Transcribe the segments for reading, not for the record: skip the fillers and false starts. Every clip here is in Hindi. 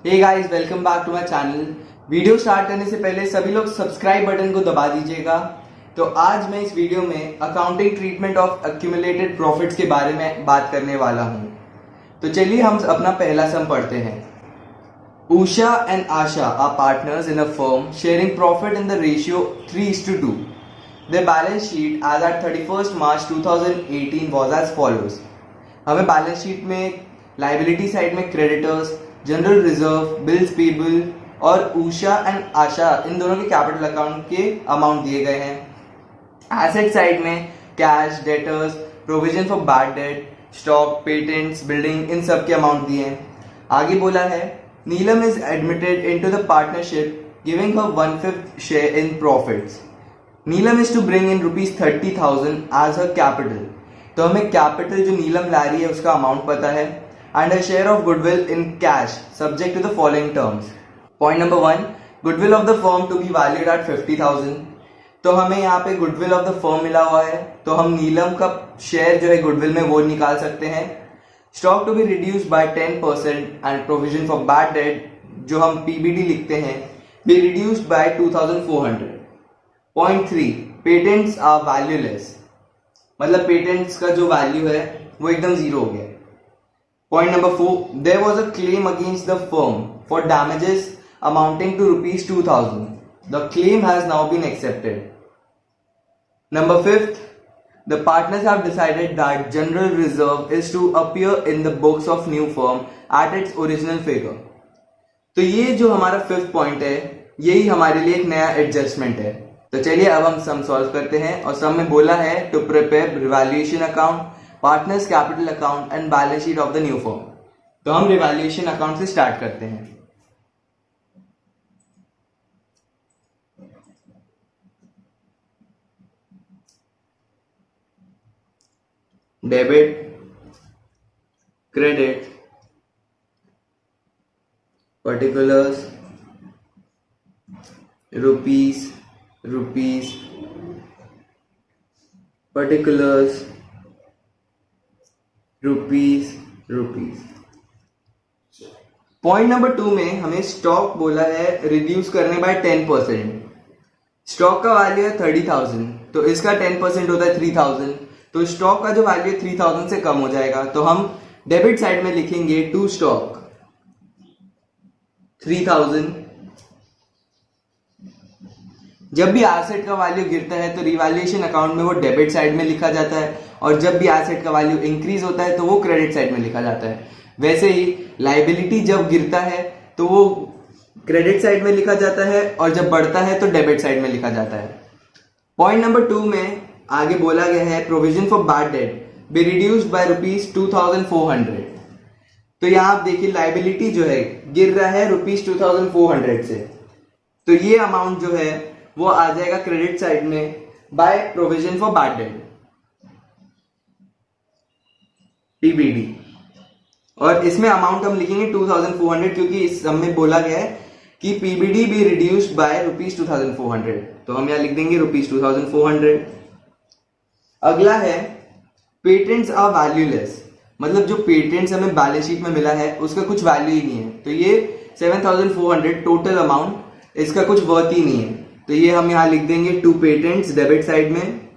Hey guys, welcome back to my channel. Video start करने से पहले सभी लोग सब्सक्राइब बटन को दबा दीजिएगा। तो आज मैं इस वीडियो में accounting treatment of accumulated profits के बारे में बात करने वाला हूं। तो चलिए हम अपना पहला सम पढ़ते हैं। Usha and Asha are partners in a firm sharing profit in the ratio 3:2. Their balance sheet as at 31st March 2018 was as follows. हमें बैलेंस शीट में लाइबिलिटी साइड में creditors, general reserve, bills payable और उषा एंड आशा इन दोनों के कैपिटल अकाउंट के अमाउंट दिए गए हैं। एसेट साइड में cash, debtors, provision for bad debt, stock, patents, building, इन सब के अमाउंट दिए हैं। आगे बोला है Neelam is admitted into the partnership giving her 1/5 share in profits. Neelam is to bring in ₹30,000 as her capital. तो हमें कैपिटल जो नीलम ला रही है उसका अमाउंट पता है and a share of goodwill in cash subject to the following terms. Point number 1, goodwill of the firm to be valued at 50,000। तो हमें यहाँ पे गुडविल ऑफ द फर्म मिला हुआ है, तो हम नीलम का शेयर जो है गुडविल में वो निकाल सकते हैं। Stock to be reduced by 10% and provision for bad debt जो हम पीबीडी लिखते हैं be reduced by 2,400। Point 3, patents are valueless, मतलब पेटेंट्स का जो वैल्यू है वो एकदम जीरो हो गया। Point number 4, there was a claim against the firm for damages amounting to ₹2,000. The claim has now been accepted. Number 5, the partners have decided that general reserve is to appear in the books of new firm at its original figure. तो ये जो हमारा 5th पॉइंट है यही हमारे लिए एक नया एडजस्टमेंट है। तो चलिए अब हम सम सॉल्व करते हैं और सम में बोला है to prepare revaluation account, partners capital account and balance sheet of the new firm. तो हम रिवैल्यूएशन अकाउंट से स्टार्ट करते हैं। Debit, credit, particulars, rupees, particulars, rupees. Point number 2 में हमें स्टॉक बोला है रिड्यूस करने बाय 10%। स्टॉक का वैल्यू है 30,000, तो इसका 10% होता है 3,000। तो स्टॉक का जो वैल्यू 3,000 से कम हो जाएगा, तो हम डेबिट साइड में लिखेंगे टू स्टॉक 3,000। जब भी एसेट का वैल्यू गिरता है तो रिवैल्यूएशन अकाउंट में वो डेबिट साइड में लिखा जाता है, और जब भी एसेट का वैल्यू इंक्रीज होता है तो वो क्रेडिट साइड में लिखा जाता है। वैसे ही लाइबिलिटी जब गिरता है तो वो क्रेडिट साइड में लिखा जाता है, और जब बढ़ता है तो डेबिट साइड में लिखा जाता है। पॉइंट नंबर 2 में आगे बोला गया है provision for bad date B reduced by ₹2,400। तो यहां आप देखिए लाइबिलिटी जो है गिर रहा है ₹2,400 से, तो ये अमाउंट जो है वो आ जाएगा क्रेडिट साइड में by provision for bad date PBD, और इसमें अमाउंट हम लिखेंगे 2,400 क्योंकि इस सम में बोला गया है कि पीबीडी बी रिड्यूस्ड बाय ₹2,400। तो हम यहां लिख देंगे ₹2,400। अगला है पेटेंट्स आर वैल्यूलेस, मतलब जो पेटेंट्स हमें बैलेंस शीट में मिला है उसका कुछ वैल्यू ही नहीं है। तो ये 7,400 टोटल अमाउंट, इसका कुछ वर्थ ही नहीं है। तो ये हम यहां लिख देंगे टू पेटेंट्स डेबिट साइड में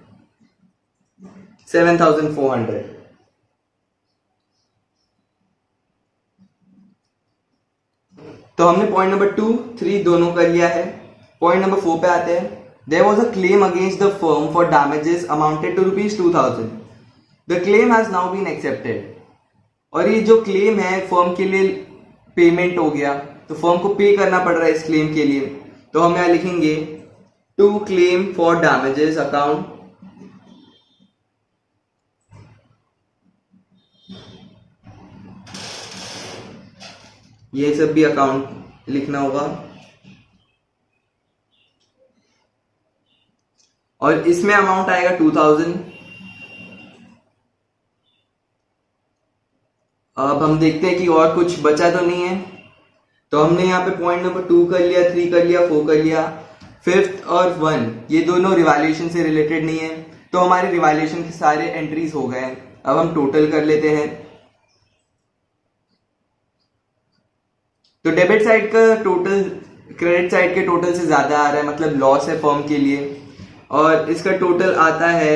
7,400। तो हमने पॉइंट नंबर 2, 3 दोनों कर लिया है। पॉइंट नंबर 4 पे आते हैं। There was a claim against the firm for damages amounted to ₹2,000. The claim has now been accepted. और ये जो क्लेम है फर्म के लिए पेमेंट हो गया, तो फर्म को पे करना पड़ रहा है इस क्लेम के लिए। तो हम यहां लिखेंगे to claim for damages account ये सब भी अकाउंट लिखना होगा, और इसमें अमाउंट आएगा 2,000। अब हम देखते हैं कि और कुछ बचा तो नहीं है। तो हमने यहाँ पे पॉइंट नंबर 2 कर लिया, 3 कर लिया, 4 कर लिया। 5th और 1 ये दोनों रिवैल्यूएशन से रिलेटेड नहीं है, तो हमारे रिवैल्यूएशन के सारे एंट्रीज हो गए। अब हम टोटल कर लेते हैं। तो डेबिट साइड का टोटल क्रेडिट साइड के टोटल से ज्यादा आ रहा है, मतलब लॉस है फर्म के लिए, और इसका टोटल आता है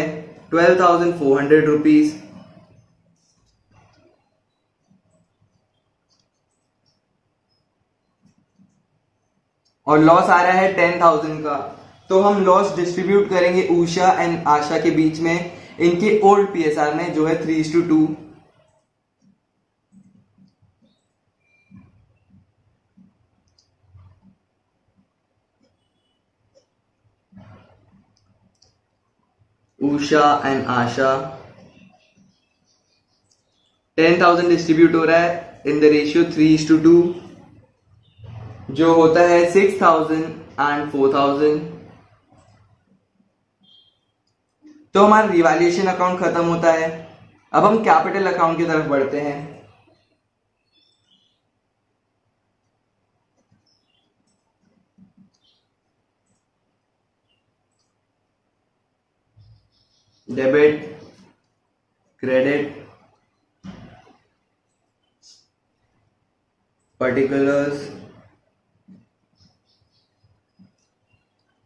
12,400 रुपीज। और लॉस आ रहा है 10,000 का। तो हम लॉस डिस्ट्रीब्यूट करेंगे उषा एंड आशा के बीच में इनके ओल्ड पीएसआर में, जो है 3:2। उषा एंड आशा 10,000 डिस्ट्रीब्यूट हो रहा है इन द रेशियो 3:2, जो होता है 6,000 एंड 4,000। तो हमारा रिवैल्यूएशन अकाउंट खत्म होता है। अब हम कैपिटल अकाउंट की तरफ बढ़ते हैं। Debit, credit, particulars,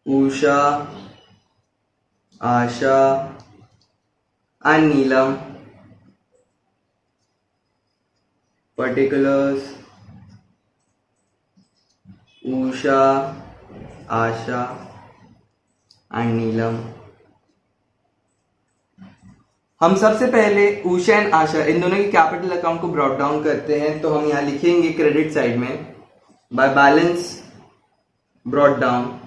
Usha, Asha and Neelam, particulars, Usha, Asha and Neelam. हम सबसे पहले उषा एंड आशा इन दोनों के कैपिटल अकाउंट को ब्रॉट डाउन करते हैं। तो हम यहां लिखेंगे क्रेडिट साइड में by balance brought down.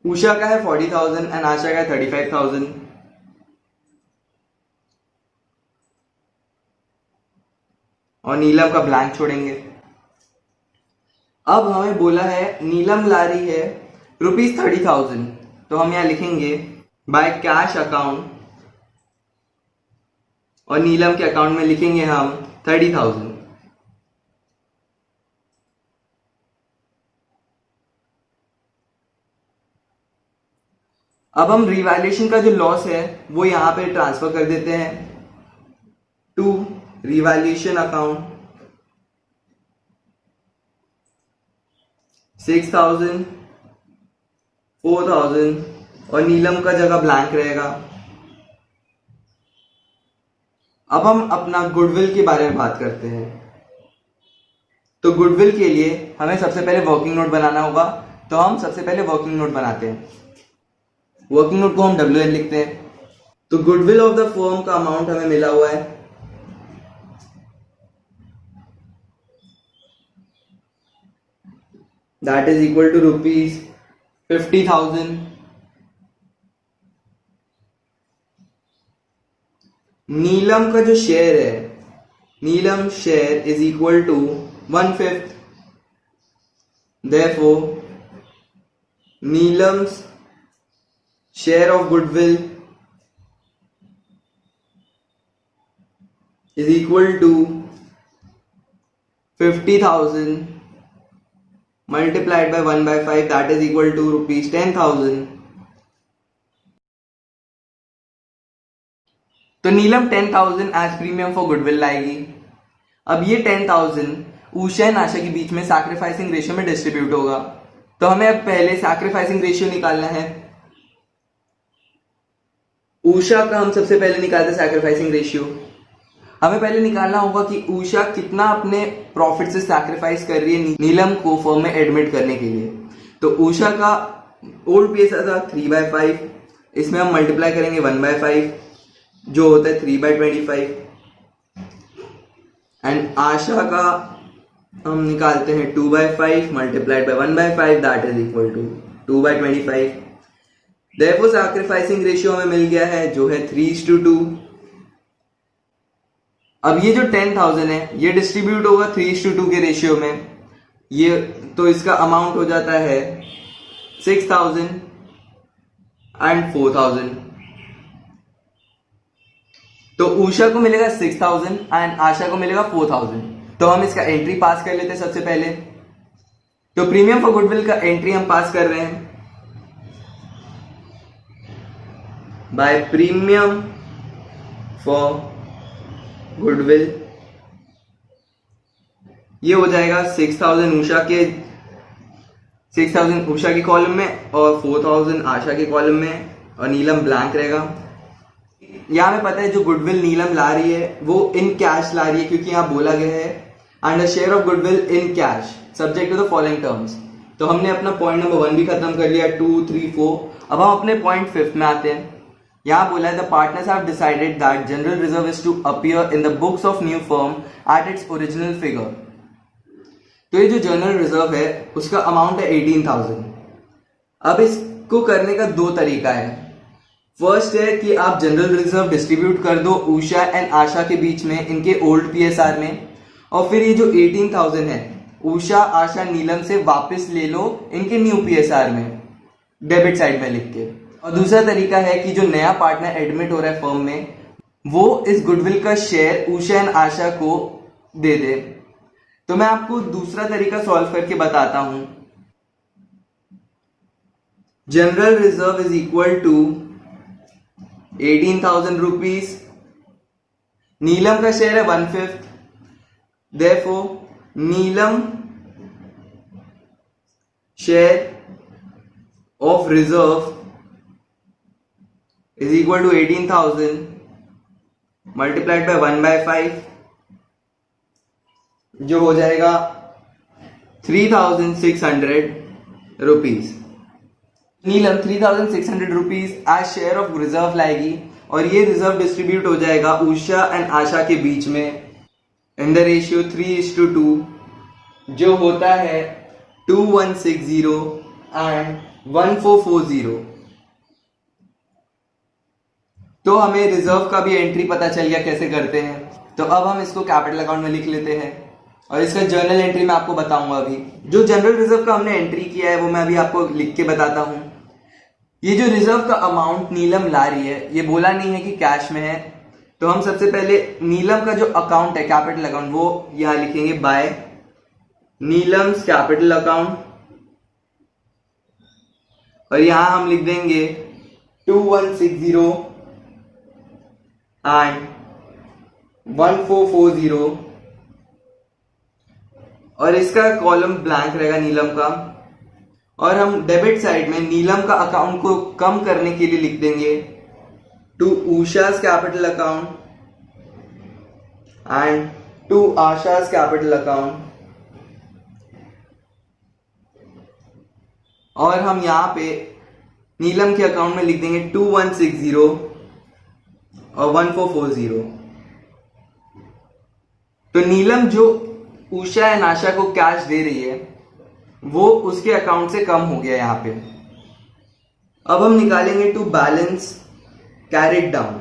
Usha का है 40,000 एंड आशा का है 35,000। और नीलम का ब्लैंक छोड़ेंगे। अब हमें बोला है नीलम ला रही है ₹30,000, तो हम यहां लिखेंगे बाय कैश अकाउंट, और नीलम के अकाउंट में लिखेंगे हम 30,000। अब हम रिवैल्यूएशन का जो लॉस है वो यहां पे ट्रांसफर कर देते हैं टू रिवैल्यूएशन अकाउंट। 6,000, 4,000 और नीलम का जगह ब्लैंक रहेगा। अब हम अपना गुडविल के बारे में बात करते हैं। तो गुडविल के लिए हमें सबसे पहले वर्किंग नोट बनाना होगा। तो हम सबसे पहले वर्किंग नोट बनाते हैं। वर्किंग नोट को हम WN लिखते हैं। तो गुडविल ऑफ द फर्म का अमाउंट हमें मिला हुआ है that is equal to ₹50,000। Neelam का जो शेयर है, Neelam share is equal to 1/5। Therefore, Neelam's share of goodwill is equal to 50,000 multiplied by 1/5, that is equal to ₹10,000। तो नीलम 10,000 एज प्रीमियम फॉर गुडविल लाएगी। अब ये 10,000 उषा एंड आशा के बीच में सैक्रिफाइसिंग रेशियो में डिस्ट्रीब्यूट होगा। तो हमें अब पहले सैक्रिफाइसिंग रेशियो निकालना है। उषा का हम सबसे पहले निकालते हैं सैक्रिफाइसिंग रेशियो। हमें पहले निकालना होगा कि उषा कितना अपने प्रॉफिट से सैक्रिफाइस कर रही है नीलम को फर्म में एडमिट करने के लिए। तो उषा का ओल्ड पीएसआर था 3/5, इसमें हम मल्टीप्लाई करेंगे 1/5 जो होता है 3/25, एंड आशा का हम निकालते हैं 2/5 multiplied by 1/5 that is equal to 2/25। Therefore sacrificing ratio हमें मिल गया है जो है 3:2। अब ये जो 10,000 है ये डिस्ट्रीब्यूट होगा 3:2 के रेशियो में। ये तो इसका अमाउंट हो जाता है 6,000 एंड 4,000। तो उषा को मिलेगा 6,000 एंड आशा को मिलेगा 4,000। तो हम इसका एंट्री पास कर लेते हैं सबसे पहले। तो प्रीमियम फॉर गुडविल का एंट्री हम पास कर रहे हैं बाय प्रीमियम फॉर गुडविल ये हो जाएगा 6,000 उषा के कॉलम में और 4,000 आशा के कॉलम में, और नीलम ब्लैंक रहेगा। यहाँ हमें पता है जो गुडविल नीलम ला रही है वो इन कैश ला रही है, क्योंकि यहाँ बोला गया है and a share of goodwill in cash subject to the following terms. तो हमने अपना पॉइंट नंबर 1 भी खत्म कर लिया, 2, 3, 4। अब हम अपने पॉइंट 5 में आते हैं। यहाँ बोला है the partners have decided that general reserve is to appear in the books of new firm at its original figure. तो ये जो जनरल रिजर्व है उसका अमाउंट है 18,000। अब इसको करने का 2 तरीका है। फर्स्ट है कि आप जनरल रिजर्व डिस्ट्रीब्यूट कर दो उषा एंड आशा के बीच में इनके ओल्ड पीएसआर में, और फिर ये जो 18,000 है उषा आशा नीलम से वापस ले लो इनके न्यू पीएसआर में, डेबिट साइड में लिख के। और दूसरा तरीका है कि जो नया पार्टनर एडमिट हो रहा है फर्म में वो इस गुडविल का शेयर उषा एंड आशा को दे दे। तो मैं आपको दूसरा तरीका सॉल्व करके बताता हूं। General reserve is equal to 18,000 rupees, Neelam का शेयर है 1/5, therefore Neelam share of reserve is equal to 18,000 multiplied by 1/5, जो हो जाएगा 3,600 rupees. Neelam 3,600 rupees as share of reserve लाएगी और ये रिजर्व डिस्ट्रीब्यूट हो जाएगा उषा एंड आशा के बीच में इन द रेशियो 3:2, जो होता है 2160 एंड 1440। तो हमें रिजर्व का भी एंट्री पता चल गया कैसे करते हैं। तो अब हम इसको कैपिटल अकाउंट में लिख लेते हैं और इसका जर्नल एंट्री मैं आपको बताऊंगा। अभी जो जनरल रिजर्व का हमने एंट्री किया है वो मैं अभी आपको लिख के बताता हूं। ये जो रिजर्व का अमाउंट नीलम ला रही है ये बोला नहीं है कि कैश में है, तो हम सबसे पहले नीलम का जो अकाउंट है कैपिटल अकाउंट वो यहां लिखेंगे बाय नीलम्स कैपिटल अकाउंट, और यहां हम लिख देंगे 2160 एंड 1440, और इसका कॉलम ब्लैंक रहेगा नीलम का। और हम डेबिट साइड में नीलम का अकाउंट को कम करने के लिए लिख देंगे to Usha's capital account and to Asha's capital account. और हम यहां पे नीलम के अकाउंट में लिख देंगे 2160 और 1440। तो नीलम जो उषा एंड आशा को कैश दे रही है वो उसके अकाउंट से कम हो गया यहां पे। अब हम निकालेंगे टू बैलेंस कैरिड डाउन,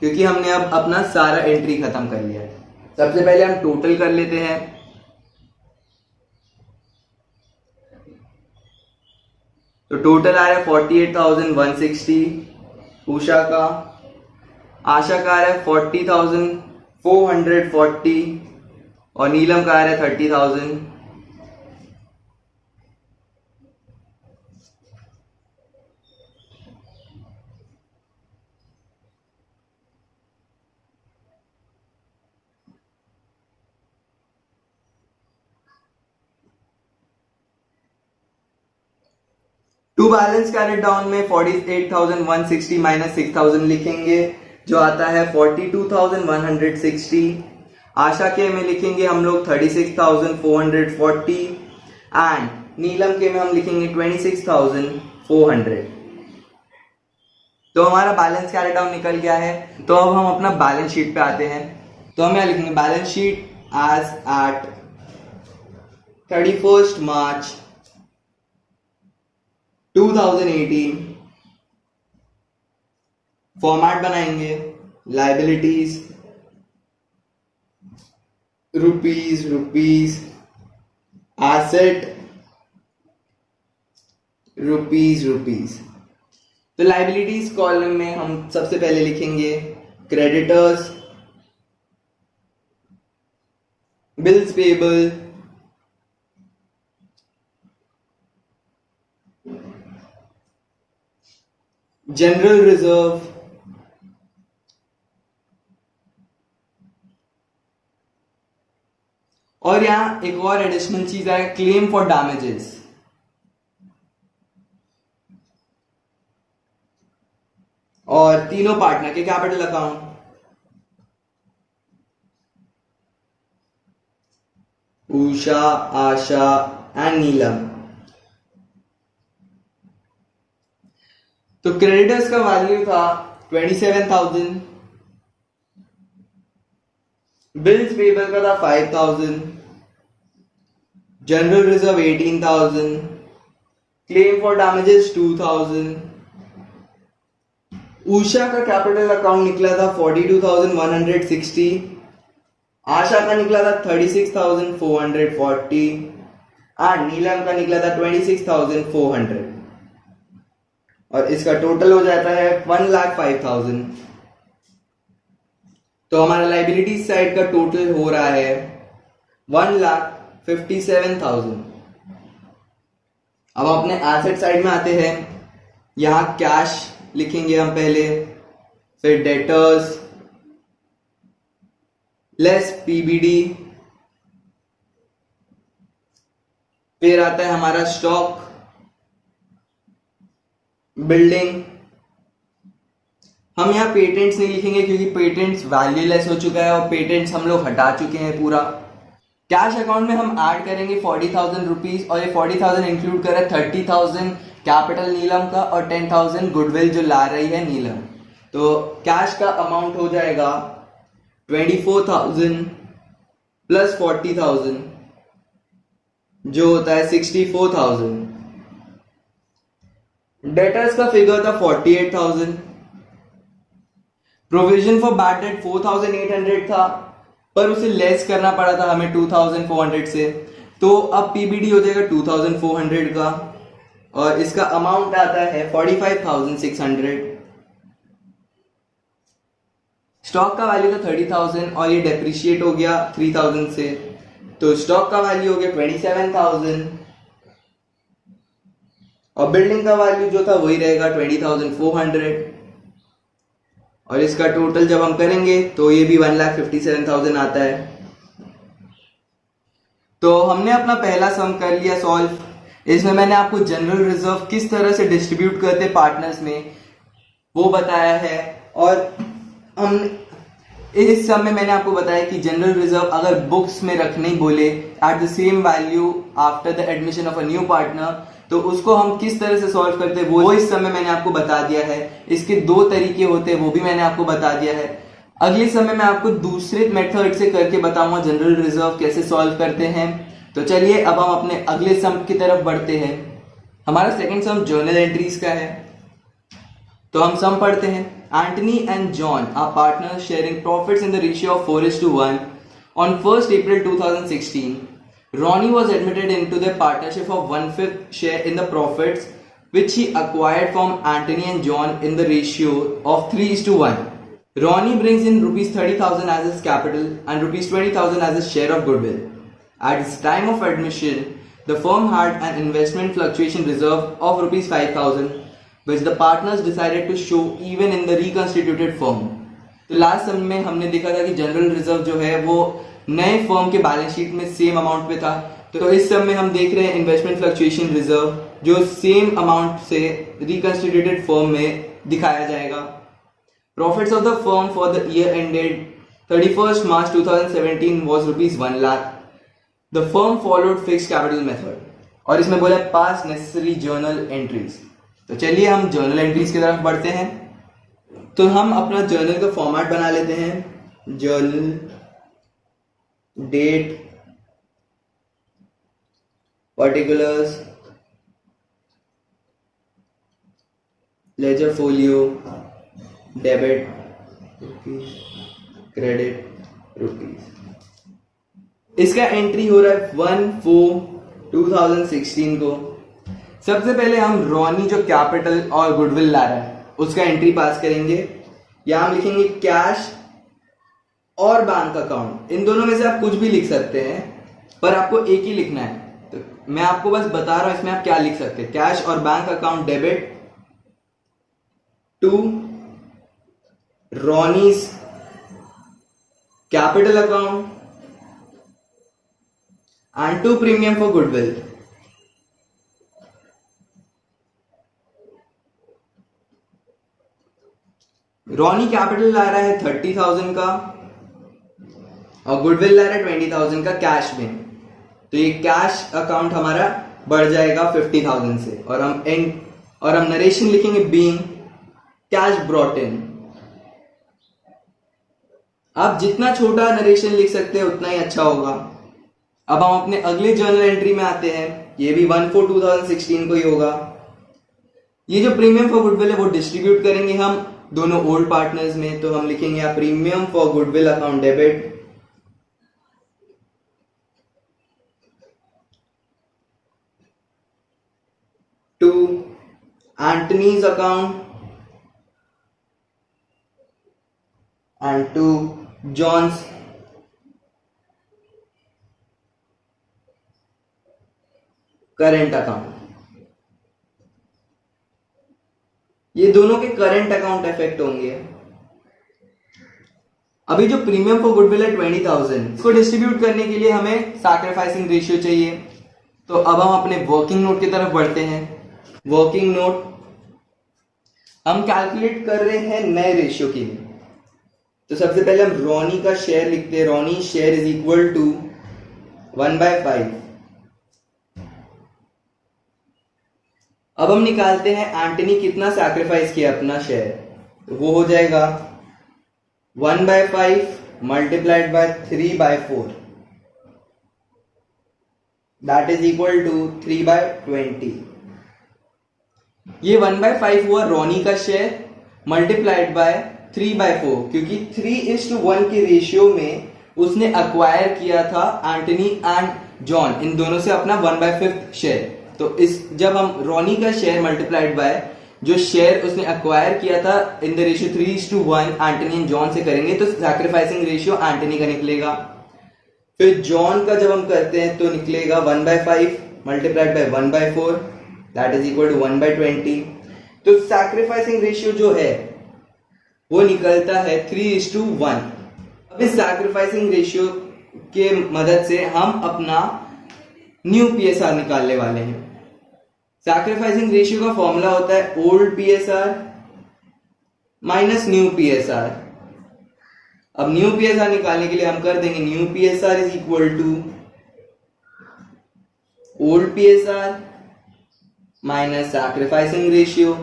क्योंकि हमने अब अपना सारा एंट्री खत्म कर लिया है। सबसे पहले हम टोटल कर लेते हैं। तो टोटल आ रहा है 48,160 उषा का, आशा का आ रहा है 40,440 और नीलम का आ रहा है 30,000। टू बैलेंस कैरिड डाउन में 48,160 माइनस 6,000 लिखेंगे, जो आता है 42,160। आशा के में लिखेंगे हम लोग 36,440 एंड नीलम के में हम लिखेंगे 26,400। तो हमारा बैलेंस कैरिड डाउन निकल गया है। तो अब हम अपना बैलेंस शीट पे आते हैं। तो हम यहाँ लिखेंगे balance sheet as at 31st March 2018। Format बनाएंगे लाइबिलिटीज रुपीज, एसेट रुपीज। तो लाइबिलिटीज कॉलम में हम सबसे पहले लिखेंगे creditors, bills payable, general reserve, और और यहाँ एक और एडिशनल चीज है, क्लेम फॉर डैमेजेस। और तीनों पार्टनर के capital account, Usha, Asha and Neelam. तो क्रेडिटर्स का वैल्यू था 27,000, बिल्स पेबल का था 5,000, general reserve 18,000, claim for damages 2,000। Usha का कैपिटल अकाउंट निकला था 42,160, आशा का निकला था 36,440 एंड नीलम का निकला था 26,400। और इसका टोटल हो जाता है 1,05,000। तो हमारा लाइबिलिटी साइड का टोटल हो रहा है 1,57,000। अब अपने एसेट साइड में आते हैं। यहां कैश लिखेंगे हम पहले, फिर डेटर्स लेस पीबीडी, फिर आता है हमारा स्टॉक, बिल्डिंग। हम यहाँ पेटेंट्स नहीं लिखेंगे क्योंकि पेटेंट्स वैल्यूलेस हो चुका है और पेटेंट्स हम लोग हटा चुके हैं पूरा। कैश अकाउंट में हम ऐड करेंगे 40,000 रुपीज, और ये 40,000 इंक्लूड करे 30,000 कैपिटल नीलम का और 10,000 गुडविल जो ला रही है नीलम। तो कैश का अमाउंट हो जाएगा 24,000 प्लस 40,000 जो होता है 64,000। डेटर्स का फिगर था 48,000। प्रोविजन फॉर बैड डेट 4,800 था, पर उसे लेस करना पड़ा था हमें 2,400 से, तो अब पीबीडी हो जाएगा 2,400 का, और इसका अमाउंट आता है 45,600। स्टॉक का वैल्यू था 30,000 और ये डेप्रिशिएट हो गया 3,000 से, तो स्टॉक का वैल्यू हो गया 27,000 और बिल्डिंग का वैल्यू जो था वही रहेगा 20,400। और इसका टोटल जब हम करेंगे तो ये भी 1,57,000 आता है। तो हमने अपना पहला सम कर लिया सॉल्व। इसमें मैंने आपको जनरल रिजर्व किस तरह से डिस्ट्रीब्यूट करते पार्टनर्स में वो बताया है, और हम इस सम में मैंने आपको बताया कि जनरल रिजर्व अगर बुक्स में रखने बोले at the same value after the admission of a new partner, तो उसको हम किस तरह से सॉल्व करते हैं वो इस समय मैंने आपको बता दिया है। इसके दो तरीके होते हैं वो भी मैंने आपको बता दिया है। अगले समय मैं आपको दूसरे मेथड से करके बताऊंगा जनरल रिजर्व कैसे सॉल्व करते हैं। तो चलिए अब हम अपने अगले सम की तरफ बढ़ते हैं। हमारा सेकंड सम जर्नल एंट्रीज का है। तो हम सम पढ़ते हैं। Antony and John are partners sharing profits in the ratio of 4:1 on 1st April 2016. Ronnie was admitted into the partnership of 1/5 share in the profits which he acquired from Anthony and John in the ratio of 3:1. Ronnie brings in rupees 30,000 as his capital and rupees 20,000 as his share of goodwill. At its time of admission, the firm had an investment fluctuation reserve of rupees 5,000 which the partners decided to show even in the reconstituted firm. तो लास्ट सम में हमने देखा था कि जनरल रिजर्व जो है वो नए फर्म के बैलेंस शीट में सेम अमाउंट पे था। तो इस सम में हम देख रहे हैं इन्वेस्टमेंट फ्लक्चुएशन रिजर्व जो सेम अमाउंट से रिकंस्टिट्यूटेड फर्म में दिखाया जाएगा। Profits of the firm for the year ended 31st March 2017 was rupees 1 lakh. The firm followed fixed capital method. और इसमें बोला पास नेसेसरी जर्नल एंट्रीज। तो चलिए हम जर्नल एंट्रीज की तरफ बढ़ते हैं। तो हम अपना जर्नल का फॉर्मेट बना लेते हैं। Journal, date, particulars, ledger folio, debit rupees, credit rupees. इसका एंट्री हो रहा है 1/4/2016 को। सबसे पहले हम रॉनी जो कैपिटल और गुडविल ला रहा है उसका एंट्री पास करेंगे। यहां हम लिखेंगे कैश और बैंक अकाउंट। इन दोनों में से आप कुछ भी लिख सकते हैं पर आपको एक ही लिखना है। तो मैं आपको बस बता रहा हूं इसमें आप क्या लिख सकते हैं। कैश और bank account debit to Ronnie's capital account and 2 premium for goodwill. Ronnie capital ला रहा है 30,000 का और गुडविल ला रहा है 20,000 का कैश में, तो ये कैश अकाउंट हमारा बढ़ जाएगा 50,000 से और हम नरेशन लिखेंगे बीइंग कैश ब्रॉट इन। आप जितना छोटा नरेशन लिख सकते हैं उतना ही अच्छा होगा। अब हम अपने अगले जर्नल एंट्री में आते हैं, ये भी 1/4/2016 को ही होगा। ये जो प्रीमियम फॉर गुडविल है वो डिस्ट्रीब्यूट करेंगे हम दोनों ओल्ड पार्टनर्स में, तो हम लिखेंगे यहाँ premium for goodwill account debit to Antony's account and to John's current account. ये दोनों के करंट अकाउंट इफेक्ट होंगे। अभी जो प्रीमियम फॉर गुडविल है 20,000, इसको डिस्ट्रीब्यूट करने के लिए हमें सैक्रिफाइसिंग रेशियो चाहिए, तो अब हम अपने वर्किंग नोट की तरफ बढ़ते हैं। वर्किंग नोट हम कैलकुलेट कर रहे हैं नए रेशियो के लिए, तो सबसे पहले हम रॉनी का शेयर लिखते हैं। Ronnie share is equal to 1/5। अब हम निकालते हैं एंटनी कितना सैक्रिफाइस किया अपना शेयर, तो वो हो जाएगा 1/5 multiplied by 3/4, that is equal to 3/20। ये 1/5 हुआ रॉनी का शेयर मल्टीप्लाइड बाय 3/4, क्योंकि 3:1 के रेशियो में उसने अक्वायर किया था एंटनी एंड जॉन इन दोनों से अपना 1/5 शेयर। तो इस जब हम रॉनी का शेयर मल्टीप्लाइड बाय जो शेयर उसने अक्वायर किया था इन the ratio 3:1 Antony and John से करेंगे, तो सैक्रिफाइसिंग रेशियो एंटनी का निकलेगा। फिर जॉन का जब हम करते हैं तो निकलेगा 1/5 multiplied by 1/4, that is equal to 1/20। तो सैक्रिफाइसिंग रेशियो जो है वो निकलता है 3:1। अब इस सैक्रिफाइसिंग रेशियो के मदद से हम अपना न्यू पीएसआर निकालने वाले हैं। सैक्रिफाइसिंग रेशियो का फॉर्मूला होता है old PSR minus new PSR. अब न्यू पीएसआर निकालने के लिए हम कर देंगे new PSR is equal to old PSR minus sacrificing ratio.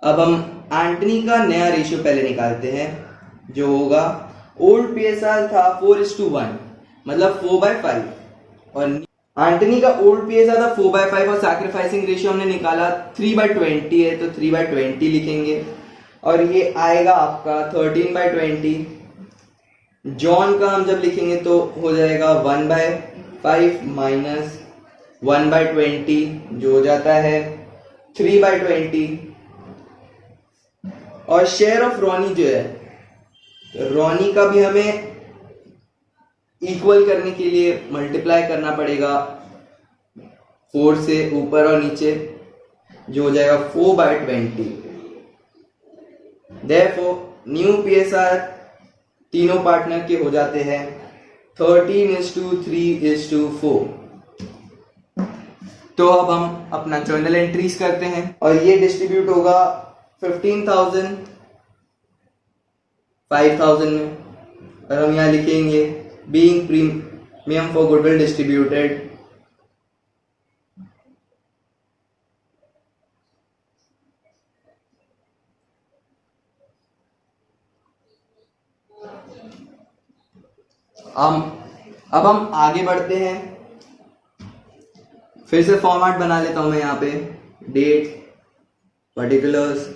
अब हम एंटनी का नया रेशियो पहले निकालते हैं, जो होगा ओल्ड पीएसआर था 4:1 मतलब 4/5 और एंटनी का ओल्ड पीएसआर था 4/5 और सैक्रिफाइसिंग रेशियो हमने निकाला 3/20 है, तो 3/20 लिखेंगे और ये आएगा आपका 13/20। जॉन का हम जब लिखेंगे तो हो जाएगा 1/5 माइनस 1/20 जो हो जाता है 3/20। और शेयर ऑफ रॉनी जो है, तो रॉनी का भी हमें इक्वल करने के लिए मल्टीप्लाई करना पड़ेगा 4 से ऊपर और नीचे, जो हो जाएगा 4/20। देयरफॉर न्यू पीएसआर तीनों पार्टनर के हो जाते हैं 13:3:4। तो अब हम अपना जर्नल एंट्रीज करते हैं और ये डिस्ट्रीब्यूट होगा 15,000 5,000 में, और हम यहां लिखेंगे being premium for goodwill distributed अब हम आगे बढ़ते हैं। फिर से फॉर्मेट बना लेता हूं मैं यहां पे, date, particulars,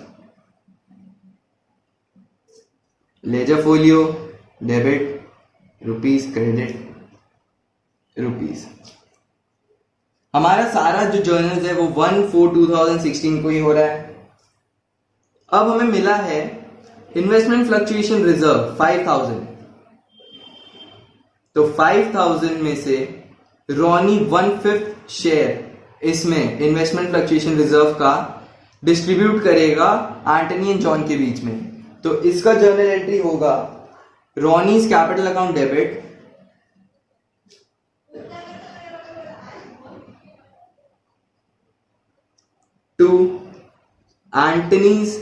ledger folio, debit, rupees, credit, rupees. हमारा सारा जो जर्नल्स है वो 1/4/2016 को ही हो रहा है। अब हमें मिला है इन्वेस्टमेंट फ्लक्चुएशन रिजर्व 5,000, तो 5,000 में से रॉनी 1/5 शेयर इसमें इन्वेस्टमेंट फ्लक्चुएशन रिजर्व का डिस्ट्रीब्यूट करेगा एंटनी एंड जॉन के बीच में। तो इसका जर्नल एंट्री होगा Ronnie's capital account debit to Antony's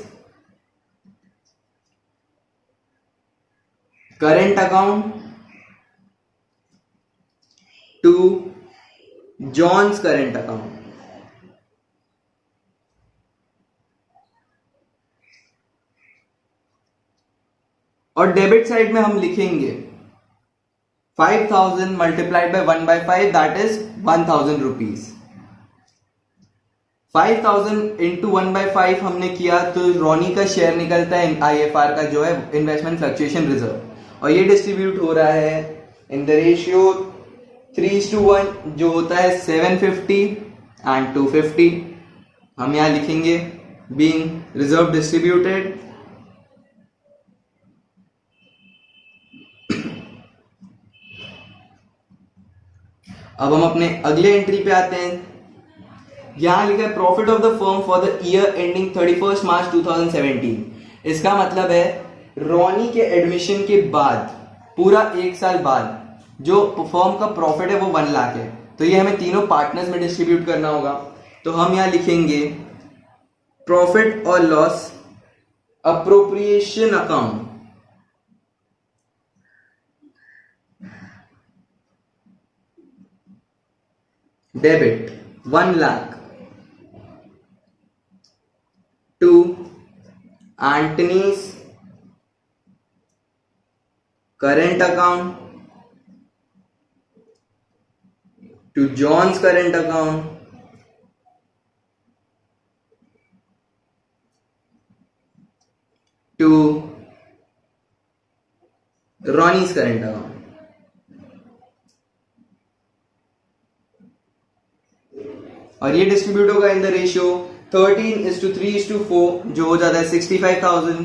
current account to John's current account. और डेबिट साइड में हम लिखेंगे 5000 multiplied by 1/5 that is 1000 rupees. 5000 into 1/5 हमने किया तो रोनी का शेयर निकलता है IFR का जो है इन्वेस्टमेंट फ्लक्चुएशन रिजर्व, और ये डिस्ट्रीब्यूट हो रहा है इन द रेशियो 3:1 जो होता है 750 एंड 250। हम यहां लिखेंगे बीइंग रिजर्व डिस्ट्रीब्यूटेड। अब हम अपने अगले एंट्री पे आते हैं। यहां लिखा है profit of the firm for the year ending 31 मार्च 2017। इसका मतलब है रोनी के एडमिशन के बाद पूरा एक साल बाद जो फर्म का प्रॉफिट है वो 1 लाख है, तो ये हमें तीनों पार्टनर्स में डिस्ट्रीब्यूट करना होगा। तो हम यहां लिखेंगे प्रॉफिट और loss appropriation account debit 1 lakh to Antony's current account to John's current account to Ronnie's current account. और ये डिस्ट्रीब्यूट होगा इन द रेशियो 13:3:4 जो हो जाता है 65,000,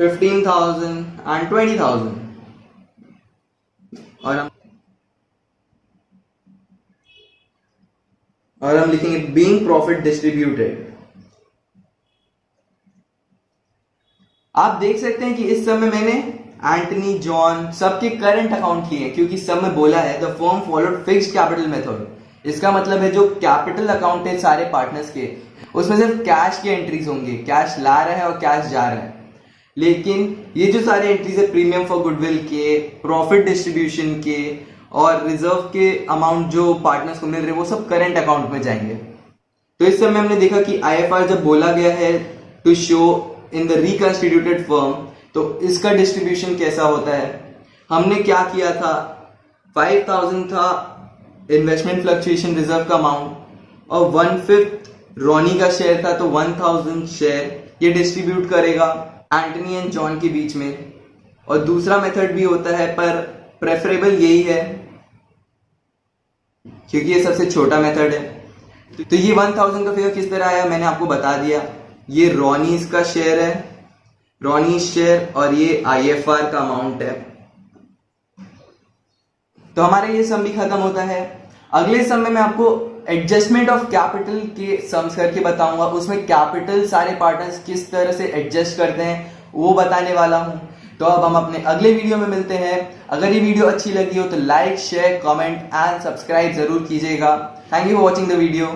15,000 एंड 20,000। और हम लिखेंगे बीइंग प्रॉफिट डिस्ट्रीब्यूटेड। आप देख सकते हैं कि इस समय मैंने एंटनी जॉन सबके करंट अकाउंट किए हैं, क्योंकि सब में बोला है the firm followed fixed capital method. इसका मतलब है जो कैपिटल अकाउंट है सारे पार्टनर्स के, उसमें सिर्फ कैश के एंट्रीज होंगे, कैश ला रहा है और कैश जा रहा है। लेकिन ये जो सारे एंट्रीज है प्रीमियम फॉर गुडविल के, प्रॉफिट डिस्ट्रीब्यूशन के और रिजर्व के अमाउंट जो पार्टनर्स को मिल रहे हैं वो सब करंट अकाउंट में जाएंगे। तो इस समय हमने देखा कि IFR जब बोला गया है to show in the reconstituted firm तो इसका डिस्ट्रीब्यूशन कैसा होता है। हमने क्या किया था, 5000 था इन्वेस्टमेंट फ्लक्चुएशन रिजर्व का अमाउंट और 1/5 रोनी का शेयर था, तो 1000 शेयर ये डिस्ट्रीब्यूट करेगा एंटनी एंड जॉन के बीच में। और दूसरा मेथड भी होता है पर प्रेफरेबल यही है क्योंकि ये सबसे छोटा मेथड है। तो ये 1000 का फिगर किस तरह आया मैंने आपको बता दिया। ये रोनीज का शेयर है, रोनीज शेयर, और ये IFR का अमाउंट है। तो हमारा ये सम भी खत्म होता है। अगले सम में मैं आपको एडजस्टमेंट ऑफ कैपिटल के सम्स करके बताऊंगा, उसमें कैपिटल सारे पार्टनर्स किस तरह से एडजस्ट करते हैं वो बताने वाला हूं। तो अब हम अपने अगले वीडियो में मिलते हैं। अगर ये वीडियो अच्छी लगी हो तो like, share, comment and subscribe जरूर कीजिएगा। Thank you for watching the video.